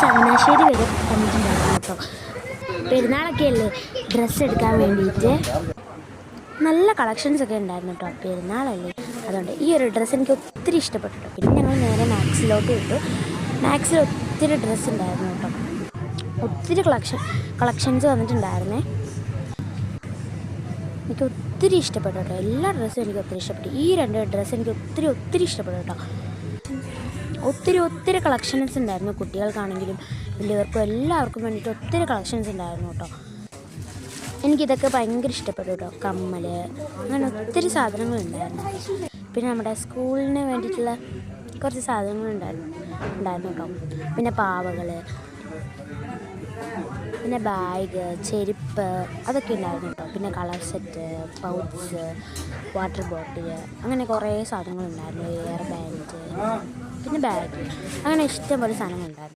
ചങ്ങനാശ്ശേരി വരെ വന്നിട്ടുണ്ടായിരുന്നു കേട്ടോ. പെരുന്നാളൊക്കെ അല്ലേ, ഡ്രസ്സ് എടുക്കാൻ വേണ്ടിയിട്ട് നല്ല കളക്ഷൻസ് ഒക്കെ ഉണ്ടായിരുന്നു കേട്ടോ. പെരുന്നാളല്ലേ, അതുകൊണ്ട് ഈ ഒരു ഡ്രസ്സ് എനിക്ക് ഒത്തിരി ഇഷ്ടപ്പെട്ടു കേട്ടോ. പിന്നെ ഞങ്ങൾ നേരെ മാക്സിലോട്ട് വിട്ടു. മാക്സിൽ ഒത്തിരി ഡ്രസ്സ് ഉണ്ടായിരുന്നു കേട്ടോ. ഒത്തിരി കളക്ഷൻസ് വന്നിട്ടുണ്ടായിരുന്നേ. എനിക്ക് ഒത്തിരി ഇഷ്ടപ്പെട്ടു കേട്ടോ. എല്ലാ ഡ്രസ്സും എനിക്ക് ഒത്തിരി ഇഷ്ടപ്പെട്ടു. ഈ 2 ഡ്രസ്സ് എനിക്ക് ഒത്തിരി ഇഷ്ടപ്പെട്ടു കേട്ടോ. ഒത്തിരി കളക്ഷൻസ് ഉണ്ടായിരുന്നു. കുട്ടികൾക്കാണെങ്കിലും വലിയവർക്കും എല്ലാവർക്കും വേണ്ടിയിട്ട് ഒത്തിരി കളക്ഷൻസ് ഉണ്ടായിരുന്നു കേട്ടോ. എനിക്കിതൊക്കെ ഭയങ്കര ഇഷ്ടപ്പെട്ടു കേട്ടോ. കമ്മൽ, അങ്ങനെ ഒത്തിരി സാധനങ്ങളുണ്ടായിരുന്നു. പിന്നെ നമ്മുടെ സ്കൂളിന് വേണ്ടിയിട്ടുള്ള കുറച്ച് സാധനങ്ങളുണ്ടായിരുന്നു കേട്ടോ. പിന്നെ പാവകൾ, പിന്നെ ബാഗ്, ചെരുപ്പ്, അതൊക്കെ ഉണ്ടായിരുന്നു കേട്ടോ. പിന്നെ colour set, pouch, water bottle, അങ്ങനെ കുറേ സാധനങ്ങളുണ്ടായിരുന്നു. എയർ ബാൻഡ്, പിന്നെ ബാഗ്, അങ്ങനെ ഇഷ്ടംപോലെ സാധനങ്ങളുണ്ടായിരുന്നു.